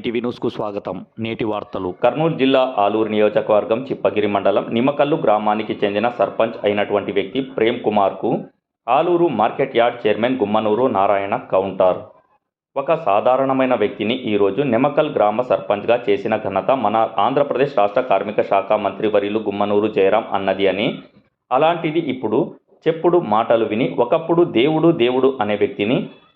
ETV న్యూస్కు స్వాగతం. నేటి వార్తలు. కర్నూలు జిల్లా ఆలూరు నియోజకవర్గం చిప్పగిరి మండలం నిమ్మకల్లు గ్రామానికి చెందిన సర్పంచ్ అయినటువంటి వ్యక్తి ప్రేమ్ కుమార్కు Aluru market yard chairman Gummanuru Narayana counter. ఒక సాధారణమైన వ్యక్తిని ఈరోజు నిమ్మకల్ గ్రామ సర్పంచ్గా చేసిన ఘనత మన ఆంధ్రప్రదేశ్ రాష్ట్ర కార్మిక శాఖ మంత్రివర్యులు గుమ్మనూరు జయరాం అన్నది అని, అలాంటిది ఇప్పుడు చెప్పుడు మాటలు విని ఒకప్పుడు దేవుడు దేవుడు అనే వ్యక్తిని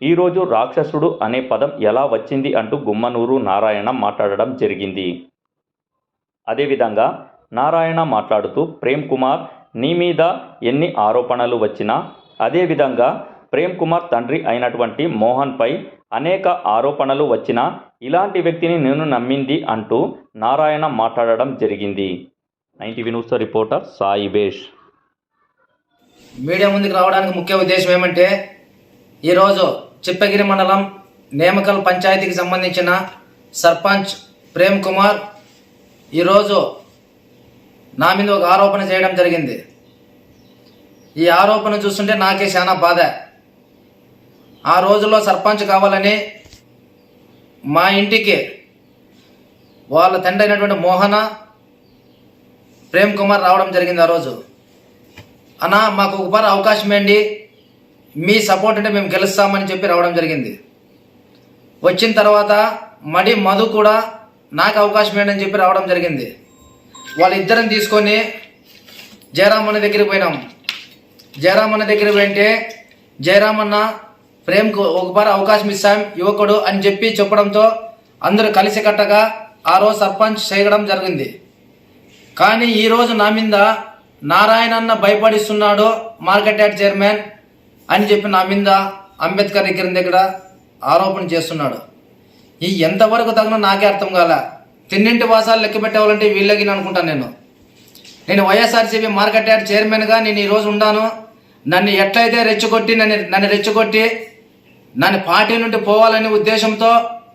ఈరోజు రాక్షసుడు అనే పదం ఎలా వచ్చింది అంటూ గుమ్మనూరు నారాయణ మాట్లాడడం జరిగింది. అదేవిధంగా నారాయణ మాట్లాడుతూ, ప్రేమ్ కుమార్, నీ మీద ఎన్ని ఆరోపణలు వచ్చినా, అదేవిధంగా ప్రేమ్ కుమార్ తండ్రి అయినటువంటి మోహన్పై అనేక ఆరోపణలు వచ్చినా ఇలాంటి వ్యక్తిని నేను నమ్మింది అంటూ నారాయణ మాట్లాడడం జరిగింది. 90 న్యూస్ రిపోర్టర్ సాయి బేష్. మీడియా ముందుకు రావడానికి ముఖ్య ఉద్దేశం ఏమంటే, ఈరోజు చిప్పగిరి మండలం నేమకల్ పంచాయతీకి సంబంధించిన సర్పంచ్ ప్రేమ్ కుమార్ ఈరోజు నా మీద ఒక ఆరోపణ చేయడం జరిగింది. ఈ ఆరోపణ చూస్తుంటే నాకే చాలా బాధ. ఆ రోజుల్లో సర్పంచ్ కావాలని మా ఇంటికి వాళ్ళ తండ్రి అయినటువంటి మోహన ప్రేమ్ కుమార్ రావడం జరిగింది. ఆ రోజు, అన్నా మాకు ఒకసారి అవకాశం ఏంటి, మీ సపోర్ట్ అంటే మేము గెలుస్తామని చెప్పి రావడం జరిగింది. వచ్చిన తర్వాత మడి మధు కూడా నాకు అవకాశం ఏంటని చెప్పి రావడం జరిగింది. వాళ్ళిద్దరిని తీసుకొని జయరామన్న దగ్గరికి పోయినాం. జయరామన్న దగ్గరికి పోయింటే జయరామన్న ప్రేమ్కు ఒకసారి అవకాశం ఇస్తాం యువకుడు అని చెప్పి చెప్పడంతో అందరూ కలిసికట్టగా ఆ రోజు సర్పంచ్ చేయడం జరిగింది. కానీ ఈరోజు నా మీద నారాయణన్న భయపడిస్తున్నాడు మార్కెట్ యార్డ్ చైర్మన్ అని చెప్పి నా మీద అంబేద్కర్ దగ్గర ఆరోపణ చేస్తున్నాడు. ఈ ఎంతవరకు తగిన నాకే అర్థం కాలే. తిన్నింటి వాసాలు లెక్క పెట్టేవాళ్ళంటే వీళ్ళకి అనుకుంటాను. నేను వైఎస్ఆర్సీపీ మార్కెట్ యార్డ్ చైర్మన్గా నేను ఈరోజు ఉన్నాను. నన్ను ఎట్లయితే రెచ్చగొట్టి నన్ను పార్టీ నుండి పోవాలనే ఉద్దేశంతో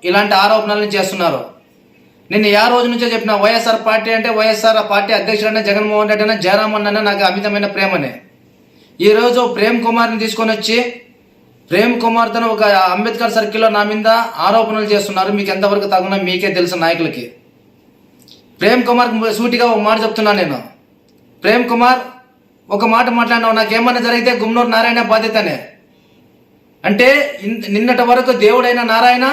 ఇలాంటి ఆరోపణలను చేస్తున్నారు. నేను ఆ రోజు నుంచే చెప్పిన, వైఎస్ఆర్ పార్టీ అంటే వైఎస్ఆర్ పార్టీ అధ్యక్షుడైన జగన్మోహన్ రెడ్డి అన్న జయరామన్ అన్న నాకు అమితమైన ప్రేమనే. ఈరోజు ప్రేమ్ కుమార్ని తీసుకొని వచ్చి ప్రేమ్ కుమార్తో ఒక అంబేద్కర్ సర్కిల్లో నా మీద ఆరోపణలు చేస్తున్నారు. మీకు ఎంతవరకు తగునో మీకే తెలుసు నాయకులకి. ప్రేమ్ కుమార్ సూటిగా ఒక మాట చెప్తున్నాను నేను. ప్రేమ్ కుమార్, ఒక మాట మాట్లాడినావు, నాకేమన్నా జరిగితే గుమ్మనూరు నారాయణ బాధ్యతనే అంటే, నిన్నటి వరకు దేవుడైన నారాయణ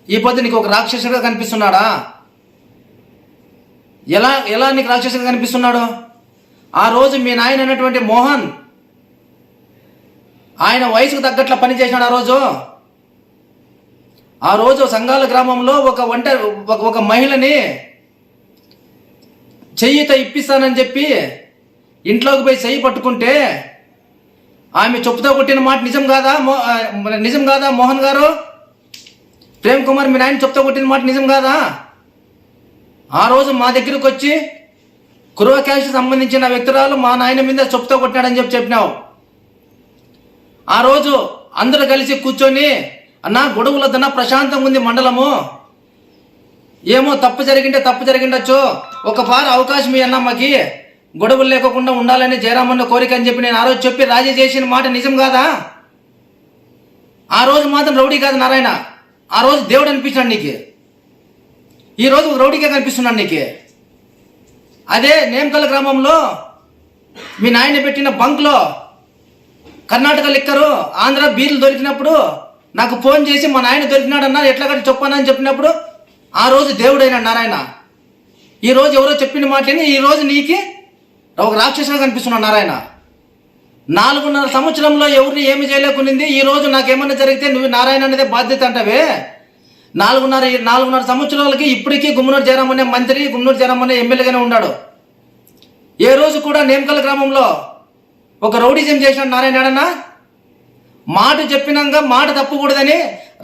ఈ పొద్దు నీకు ఒక రాక్షసుడిగా కనిపిస్తున్నాడా? ఎలా నీకు రాక్షసుడిగా కనిపిస్తున్నాడు? ఆ రోజు మీ నాయన అయినటువంటి మోహన్ ఆయన వయసుకు తగ్గట్ల పని చేసినాడు. ఆ రోజు సంఘాల గ్రామంలో ఒక మహిళని చెయ్యితో ఇప్పిస్తానని చెప్పి ఇంట్లోకి పోయి చెయ్యి పట్టుకుంటే ఆమె చెప్పుతో కొట్టిన మాట నిజం కాదా మోహన్ గారు? ప్రేమ్ కుమార్, మీ నాయన చెప్తా కొట్టిన మాట నిజం కాదా? ఆ రోజు మా దగ్గరకు వచ్చి కురువ క్యాష్ సంబంధించిన వ్యక్తురాలు మా నాయన మీద చెప్తా కొట్టినాడని చెప్పినావు. ఆ రోజు అందరూ కలిసి కూర్చొని, అన్న గొడవలొద్దన్న ప్రశాంతంగా ఉంది మండలము, ఏమో తప్పు జరిగిండొచ్చు, ఒకసారి అవకాశం అన్న మాకి గొడవలు లేకుండా ఉండాలని జయరామన్న కోరిక అని చెప్పి నేను ఆ రోజు చెప్పి రాజీ చేసిన మాట నిజం కాదా? ఆ రోజు మాత్రం రౌడీ కాదు నారాయణ, ఆ రోజు దేవుడు అనిపించాడు నీకు. ఈరోజు రౌడీగా కనిపిస్తున్నాడు నీకు. అదే నేమకల్ గ్రామంలో మీ నాయన పెట్టిన బంక్లో కర్ణాటక లిక్కరు ఆంధ్ర బీర్లు దొరికినప్పుడు నాకు ఫోన్ చేసి మా నాయన దొరికినాడన్నా ఎట్లా కట్టి చెప్పానని చెప్పినప్పుడు ఆ రోజు దేవుడైన నారాయణ. ఈరోజు ఎవరో చెప్పిన మాటని ఈరోజు నీకు ఒక రాక్షసుగా కనిపిస్తున్నాడు నారాయణ. 4.5 సంవత్సరంలో ఎవరిని ఏమి చేయలేకునింది. ఈరోజు నాకేమన్నా జరిగితే నువ్వు నారాయణ అనేదే బాధ్యత అంటావే. 4.5 సంవత్సరాలకి ఇప్పటికీ గుమ్మనూరు జయరాం అనే మంత్రి, గుమ్మనూరు జయరాం అనే ఎమ్మెల్యేగానే ఉన్నాడు. ఏ రోజు కూడా నేమకల్ గ్రామంలో ఒక రౌడీజం చేసినాడు నారాయణ. మాట చెప్పినాక మాట తప్పకూడదని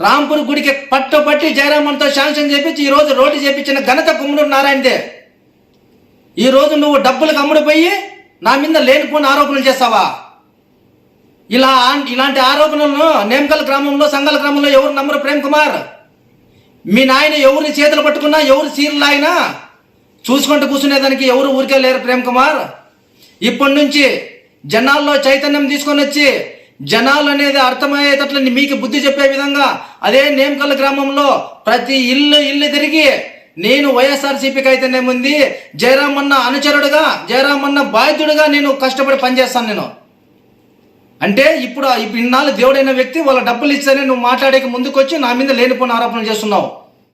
రాంపూర్ గుడికి పట్టి జయరామన్తో శాంక్షన్ చేపించి ఈరోజు రోడ్డు చేపించిన ఘనత గుమ్మనూరు నారాయణదే. ఈరోజు నువ్వు డబ్బులకు అమ్ముడిపోయి నా మీద లేనిపోయిన ఆరోపణలు చేస్తావా? ఇలాంటి ఆరోపణలను నేమకల్ గ్రామంలో, సంఘాల గ్రామంలో ఎవరు నమ్మరు ప్రేమ్ కుమార్. మీ నాయన ఎవరిని చేతులు పట్టుకున్నా, ఎవరు సీర్లు లాగినా చూసుకుంటూ కూర్చునేదానికి ఎవరు ఊరికే లేరు ప్రేమ్ కుమార్. ఇప్పటి నుంచి జనాల్లో చైతన్యం తీసుకొని వచ్చి జనాలు అనేది అర్థమయ్యేటట్లు మీకు బుద్ధి చెప్పే విధంగా అదే నేమకల్ గ్రామంలో ప్రతి ఇల్లు తిరిగి నేను వైఎస్ఆర్సీపీకి అయితేనేముంది జయరామన్న అనుచరుడుగా జయరామన్న బాధ్యుడుగా నేను కష్టపడి పనిచేస్తాను నేను. అంటే ఇప్పుడు ఇన్నాళ్ళు దేవుడైన వ్యక్తి వాళ్ళ డబ్బులు ఇచ్చారని నువ్వు మాట్లాడేకి ముందుకొచ్చి నా మీద లేనిపోయిన ఆరోపణలు చేస్తున్నావు.